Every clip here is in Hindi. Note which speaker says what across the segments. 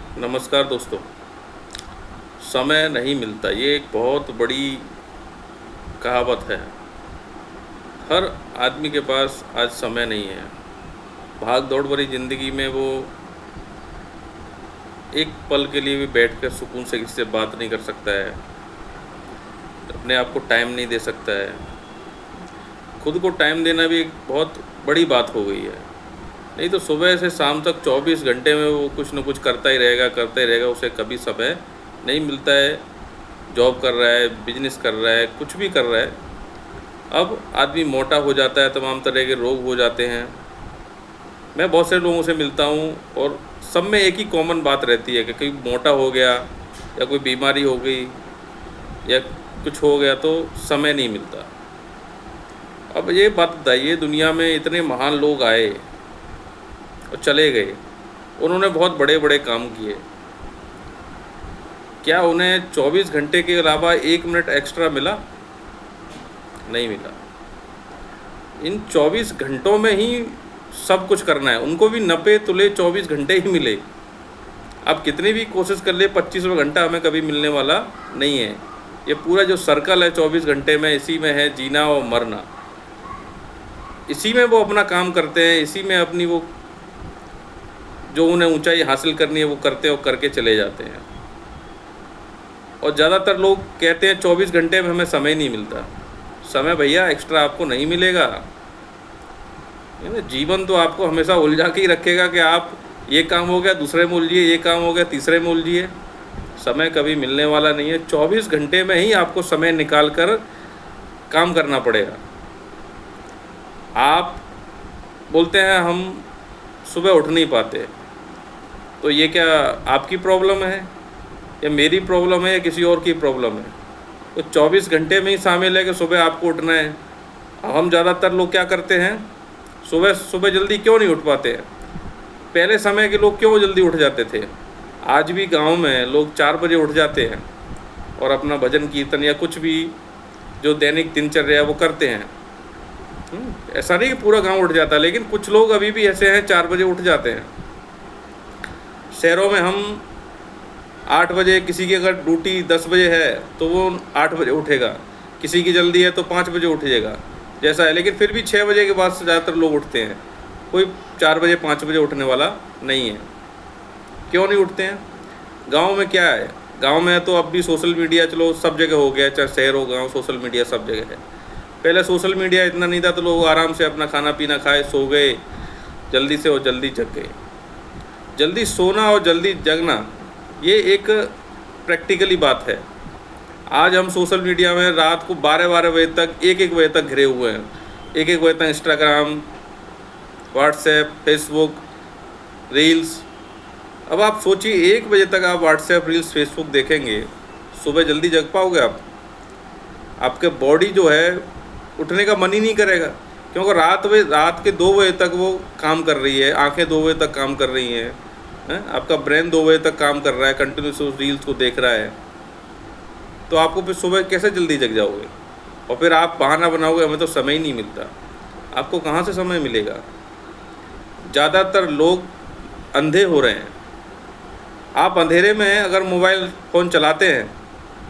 Speaker 1: नमस्कार दोस्तों। समय नहीं मिलता, ये एक बहुत बड़ी कहावत है। हर आदमी के पास आज समय नहीं है। भाग दौड़ भरी ज़िंदगी में वो एक पल के लिए भी बैठ कर सुकून से किसी से बात नहीं कर सकता है, अपने आप को टाइम नहीं दे सकता है। खुद को टाइम देना भी एक बहुत बड़ी बात हो गई है। नहीं तो सुबह से शाम तक 24 घंटे में वो कुछ न कुछ करता ही रहेगा, उसे कभी समय नहीं मिलता है। जॉब कर रहा है, बिजनेस कर रहा है, कुछ भी कर रहा है। अब आदमी मोटा हो जाता है, तमाम तरह के रोग हो जाते हैं। मैं बहुत से लोगों से मिलता हूँ और सब में एक ही कॉमन बात रहती है कि कोई मोटा हो गया या कोई बीमारी हो गई या कुछ हो गया तो समय नहीं मिलता। अब ये बात बताइए, दुनिया में इतने महान लोग आए और चले गए, उन्होंने बहुत बड़े बड़े काम किए। क्या उन्हें 24 घंटे के अलावा 1 मिनट एक्स्ट्रा मिला? नहीं मिला। इन 24 घंटों में ही सब कुछ करना है। उनको भी नपे तुले 24 घंटे ही मिले। आप कितनी भी कोशिश कर ले, 25वां घंटा हमें कभी मिलने वाला नहीं है। ये पूरा जो सर्कल है 24 घंटे में, इसी में है जीना और मरना। इसी में वो अपना काम करते हैं, इसी में अपनी वो जो उन्हें ऊंचाई हासिल करनी है वो करते और करके चले जाते हैं। और ज़्यादातर लोग कहते हैं 24 घंटे में हमें समय नहीं मिलता। समय भैया एक्स्ट्रा आपको नहीं मिलेगा। है ना, जीवन तो आपको हमेशा उलझा के ही रखेगा कि आप ये काम हो गया दूसरे में उलझिए, ये काम हो गया तीसरे में उलझिए। समय कभी मिलने वाला नहीं है। 24 घंटे में ही आपको समय निकाल कर काम करना पड़ेगा। आप बोलते हैं हम सुबह उठ नहीं पाते, तो ये क्या आपकी प्रॉब्लम है या मेरी प्रॉब्लम है या किसी और की प्रॉब्लम है? तो 24 घंटे में ही शामिल है कि सुबह आपको उठना है। अब हम ज़्यादातर लोग क्या करते हैं, सुबह सुबह जल्दी क्यों नहीं उठ पाते हैं? पहले समय के लोग क्यों जल्दी उठ जाते थे? आज भी गांव में लोग 4 बजे उठ जाते हैं और अपना भजन कीर्तन या कुछ भी जो दैनिक दिनचर्या है वो करते हैं। ऐसा नहीं कि पूरा गांव उठ जाता, लेकिन कुछ लोग अभी भी ऐसे हैं 4 बजे उठ जाते हैं। शहरों में हम 8 बजे, किसी की अगर ड्यूटी 10 बजे है तो वो 8 बजे उठेगा, किसी की जल्दी है तो 5 बजे उठेगा, जैसा है। लेकिन फिर भी 6 बजे के बाद से ज़्यादातर लोग उठते हैं। कोई 4 बजे 5 बजे उठने वाला नहीं है। क्यों नहीं उठते हैं? गांव में क्या है, गांव में तो अब भी सोशल मीडिया चलो सब जगह हो गया, चाहे शहर हो गांव, सोशल मीडिया सब जगह है। पहले सोशल मीडिया इतना नहीं था तो लोग आराम से अपना खाना पीना खाए, सो गए जल्दी से और जल्दी जग गए। जल्दी सोना और जल्दी जगना ये एक प्रैक्टिकली बात है। आज हम सोशल मीडिया में रात को 12-12 बजे तक, 1-1 बजे तक घिरे हुए हैं। 1-1 बजे तक इंस्टाग्राम, व्हाट्सएप, फेसबुक, रील्स। अब आप सोचिए 1 बजे तक आप व्हाट्सएप, रील्स, फेसबुक देखेंगे, सुबह जल्दी जग पाओगे आप? आपके बॉडी जो है उठने का मन ही नहीं करेगा, क्योंकि रात के 2 बजे तक वो काम कर रही है, आंखें 2 बजे तक काम कर रही हैं, आपका ब्रेन 2 बजे तक काम कर रहा है, कंटिन्यूस उस रील्स को देख रहा है। तो आपको फिर सुबह कैसे जल्दी जग जाओगे? और फिर आप बहाना बनाओगे हमें तो समय ही नहीं मिलता। आपको कहाँ से समय मिलेगा? ज़्यादातर लोग अंधे हो रहे हैं। आप अंधेरे में अगर मोबाइल फ़ोन चलाते हैं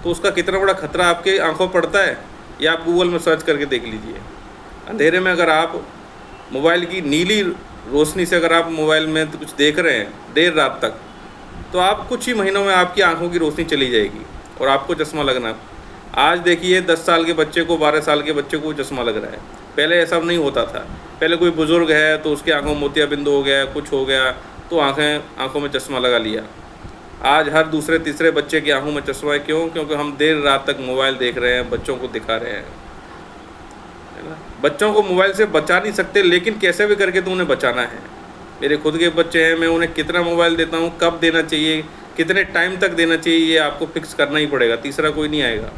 Speaker 1: तो उसका कितना बड़ा खतरा आपके आंखों पर पड़ता है, या आप गूगल में सर्च करके देख लीजिए। अंधेरे में अगर आप मोबाइल की नीली रोशनी से अगर आप मोबाइल में तो कुछ देख रहे हैं देर रात तक, तो आप कुछ ही महीनों में आपकी आंखों की रोशनी चली जाएगी और आपको चश्मा लगना। आज देखिए 10 साल के बच्चे को, 12 साल के बच्चे को चश्मा लग रहा है। पहले ऐसा नहीं होता था। पहले कोई बुज़ुर्ग है तो उसकी आंखों में मोतियाबिंद हो गया, कुछ हो गया तो आंखों में चश्मा लगा लिया। आज हर दूसरे तीसरे बच्चे की आंखों में चश्मा है। क्यों? क्योंकि हम देर रात तक मोबाइल देख रहे हैं, बच्चों को दिखा रहे हैं, है ना। बच्चों को मोबाइल से बचा नहीं सकते, लेकिन कैसे भी करके तो उन्हें बचाना है। मेरे खुद के बच्चे हैं, मैं उन्हें कितना मोबाइल देता हूँ, कब देना चाहिए, कितने टाइम तक देना चाहिए, ये आपको फिक्स करना ही पड़ेगा। तीसरा कोई नहीं आएगा।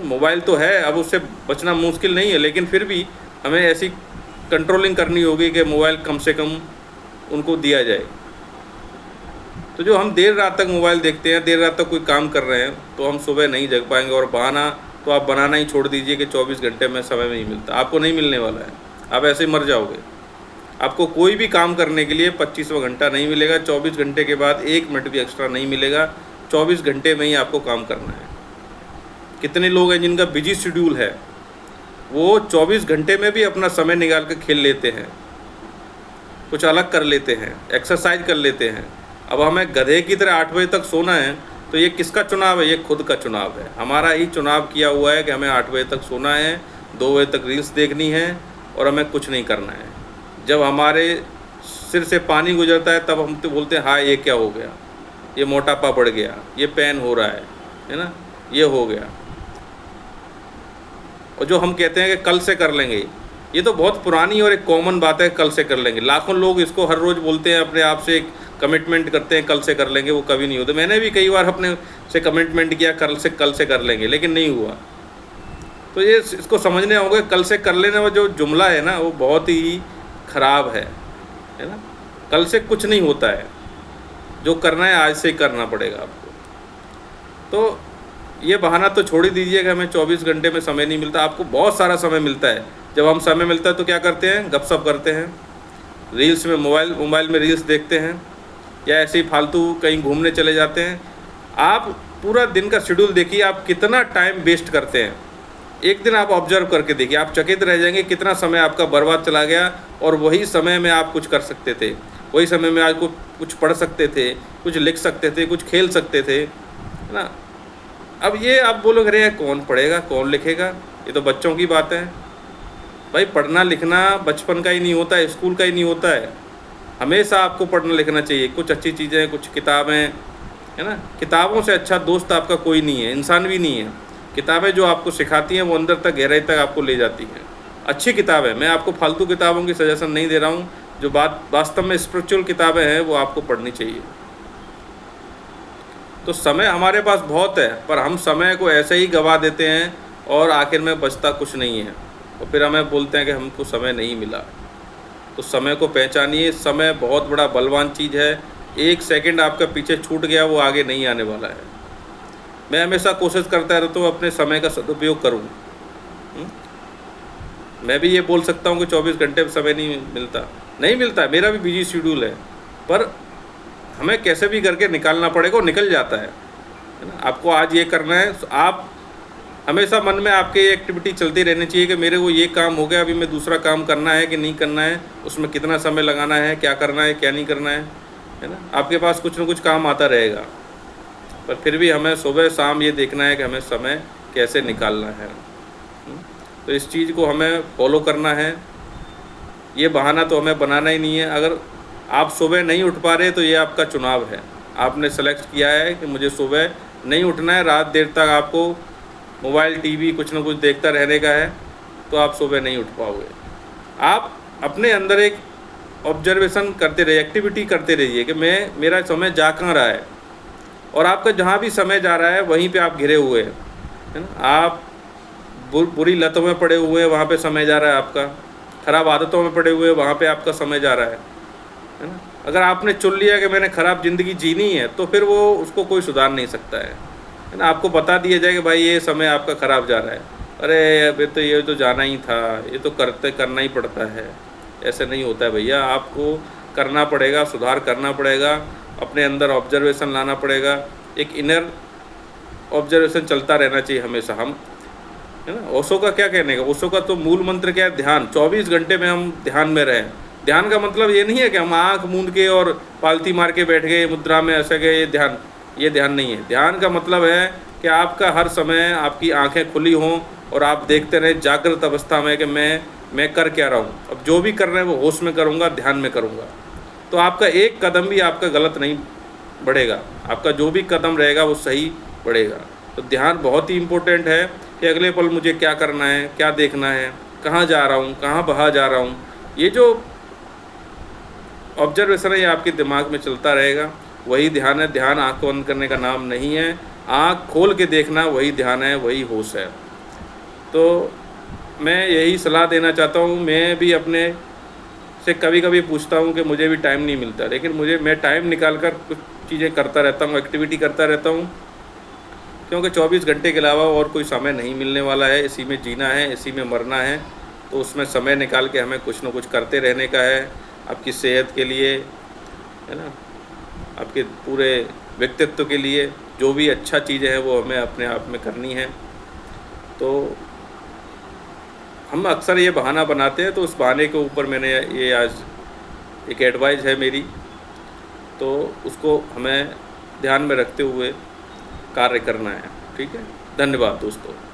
Speaker 1: मोबाइल तो है, अब उससे बचना मुश्किल नहीं है, लेकिन फिर भी हमें ऐसी कंट्रोलिंग करनी होगी कि मोबाइल कम से कम उनको दिया जाए। तो जो हम देर रात तक मोबाइल देखते हैं, देर रात तक कोई काम कर रहे हैं, तो हम सुबह नहीं जग पाएंगे। और बहाना तो आप बनाना ही छोड़ दीजिए कि 24 घंटे में समय नहीं मिलता। आपको नहीं मिलने वाला है, आप ऐसे ही मर जाओगे। आपको कोई भी काम करने के लिए 25वां घंटा नहीं मिलेगा। 24 घंटे के बाद 1 मिनट भी एक्स्ट्रा नहीं मिलेगा। 24 घंटे में ही आपको काम करना है। कितने लोग हैं जिनका बिजी शेड्यूल है, वो 24 घंटे में भी अपना समय निकाल कर खेल लेते हैं, कुछ अलग कर लेते हैं, एक्सरसाइज कर लेते हैं। अब हमें गधे की तरह 8 बजे तक सोना है, तो ये किसका चुनाव है? ये खुद का चुनाव है। हमारा ही चुनाव किया हुआ है कि हमें 8 बजे तक सोना है, 2 बजे तक रील्स देखनी है और हमें कुछ नहीं करना है। जब हमारे सिर से पानी गुजरता है तब हम तो बोलते हैं हाँ ये क्या हो गया, ये मोटापा बढ़ गया, ये पेन हो रहा है ना, ये हो गया। और जो हम कहते हैं कि कल से कर लेंगे, ये तो बहुत पुरानी और एक कॉमन बात है, कल से कर लेंगे। लाखों लोग इसको हर रोज़ बोलते हैं, अपने आप से एक कमिटमेंट करते हैं कल से कर लेंगे, वो कभी नहीं होता। मैंने भी कई बार अपने से कमिटमेंट किया कल से कर लेंगे, लेकिन नहीं हुआ। तो ये इसको समझने होंगे, कल से कर लेने वाला जो जुमला है ना, वो बहुत ही ख़राब है ना। कल से कुछ नहीं होता है, जो करना है आज से ही करना पड़ेगा आपको। तो ये बहाना तो छोड़ ही दीजिए कि हमें 24 घंटे में समय नहीं मिलता। आपको बहुत सारा समय मिलता है। जब हम समय मिलता है तो क्या करते हैं? गपशप करते हैं, रील्स में मोबाइल में रील्स देखते हैं, या ऐसे ही फालतू कहीं घूमने चले जाते हैं। आप पूरा दिन का शेड्यूल देखिए, आप कितना टाइम वेस्ट करते हैं। एक दिन आप ऑब्जर्व करके देखिए, आप चकित रह जाएंगे कितना समय आपका बर्बाद चला गया। और वही समय में आप कुछ कर सकते थे, वही समय में आपको कुछ पढ़ सकते थे, कुछ लिख सकते थे, कुछ खेल सकते थे, है ना। अब ये आप बोलोगे अरे कौन पढ़ेगा, कौन लिखेगा, ये तो बच्चों की बात है। भाई पढ़ना लिखना बचपन का ही नहीं होता है, स्कूल का ही नहीं होता है। हमेशा आपको पढ़ना लिखना चाहिए। कुछ अच्छी चीज़ें, कुछ किताबें, है ना। किताबों से अच्छा दोस्त आपका कोई नहीं है, इंसान भी नहीं है। किताबें जो आपको सिखाती हैं वो अंदर तक, गहराई तक आपको ले जाती हैं। अच्छी किताबें, मैं आपको फालतू किताबों की सजेशन नहीं दे रहा हूँ। जो बात वास्तव में स्पिरिचुअल किताबें हैं वो आपको पढ़नी चाहिए। तो समय हमारे पास बहुत है, पर हम समय को ऐसे ही गंवा देते हैं और आखिर में बचता कुछ नहीं है। और फिर हमें बोलते हैं कि हमको समय नहीं मिला। तो समय को पहचानिए। समय बहुत बड़ा बलवान चीज़ है। 1 सेकंड आपका पीछे छूट गया, वो आगे नहीं आने वाला है। मैं हमेशा कोशिश करता रहता हूँ अपने समय का सदुपयोग करूँ। मैं भी ये बोल सकता हूँ कि 24 घंटे में समय नहीं मिलता, मेरा भी बिजी शेड्यूल है, पर हमें कैसे भी करके निकालना पड़ेगा, और निकल जाता है ना। आपको आज ये करना है, आप हमेशा मन में आपके ये एक्टिविटी चलती रहनी चाहिए कि मेरे को ये काम हो गया, अभी मैं दूसरा काम करना है कि नहीं करना है, उसमें कितना समय लगाना है, क्या करना है क्या नहीं करना है ना। आपके पास कुछ ना कुछ काम आता रहेगा, पर फिर भी हमें सुबह शाम ये देखना है कि हमें समय कैसे निकालना है। तो इस चीज़ को हमें फॉलो करना है। ये बहाना तो हमें बनाना ही नहीं है। अगर आप सुबह नहीं उठ पा रहे तो ये आपका चुनाव है। आपने सेलेक्ट किया है कि मुझे सुबह नहीं उठना है, रात देर तक आपको मोबाइल टीवी कुछ ना कुछ देखता रहने का है, तो आप सुबह नहीं उठ पाओगे। आप अपने अंदर एक ऑब्जर्वेशन करते रहिए, एक्टिविटी करते रहिए कि मेरा समय जा कहाँ रहा है, और आपका जहाँ भी समय जा रहा है वहीं पे आप घिरे हुए हैं, है ना। आप बुरी लतों में पड़े हुए हैं, वहाँ पे समय जा रहा है आपका। ख़राब आदतों में पड़े हुए हैं, वहाँ पे आपका समय जा रहा है ना। अगर आपने चुन लिया कि मैंने ख़राब ज़िंदगी जीनी है, तो फिर वो उसको कोई सुधार नहीं सकता है ना। आपको बता दिया जाए कि भाई ये समय आपका ख़राब जा रहा है, अरे अभी तो ये तो जाना ही था, ये तो करना ही पड़ता है। ऐसे नहीं होता है भैया, आपको करना पड़ेगा, सुधार करना पड़ेगा, अपने अंदर ऑब्जर्वेशन लाना पड़ेगा। एक इनर ऑब्जर्वेशन चलता रहना चाहिए हमेशा, हम, है ना। ओशो का क्या कहने का, ओशो का तो मूल मंत्र क्या है? ध्यान। 24 घंटे में हम ध्यान में रहें। ध्यान का मतलब ये नहीं है कि हम आँख मूंद के और पालती मार के बैठ गए मुद्रा में, ऐसे गए, ये ध्यान नहीं है। ध्यान का मतलब है कि आपका हर समय आपकी आंखें खुली हों और आप देखते रहें जागृत अवस्था में कि मैं कर क्या रहा हूँ। अब जो भी कर रहे हैं वो होश में करूँगा, ध्यान में करूँगा, तो आपका एक कदम भी आपका गलत नहीं बढ़ेगा। आपका जो भी कदम रहेगा वो सही बढ़ेगा। तो ध्यान बहुत ही इम्पोर्टेंट है कि अगले पल मुझे क्या करना है, क्या देखना है, कहाँ जा रहा हूँ, कहाँ बहा जा रहा हूँ। ये जो ऑब्जर्वेशन है ये आपके दिमाग में चलता रहेगा, वही ध्यान है। ध्यान आँख बंद करने का नाम नहीं है, आँख खोल के देखना वही ध्यान है, वही होश है। तो मैं यही सलाह देना चाहता हूँ। मैं भी अपने से कभी कभी पूछता हूँ कि मुझे भी टाइम नहीं मिलता, लेकिन मैं टाइम निकाल कर कुछ चीज़ें करता रहता हूँ, एक्टिविटी करता रहता हूँ, क्योंकि 24 घंटे के अलावा और कोई समय नहीं मिलने वाला है। इसी में जीना है, इसी में मरना है, तो उसमें समय निकाल के हमें कुछ ना कुछ करते रहने का है। आपकी सेहत के लिए, है ना, आपके पूरे व्यक्तित्व के लिए जो भी अच्छा चीज़ें हैं वो हमें अपने आप में करनी है। तो हम अक्सर ये बहाना बनाते हैं, तो उस बहाने के ऊपर मैंने ये आज एक एडवाइस है मेरी, तो उसको हमें ध्यान में रखते हुए कार्य करना है। ठीक है, धन्यवाद दोस्तों।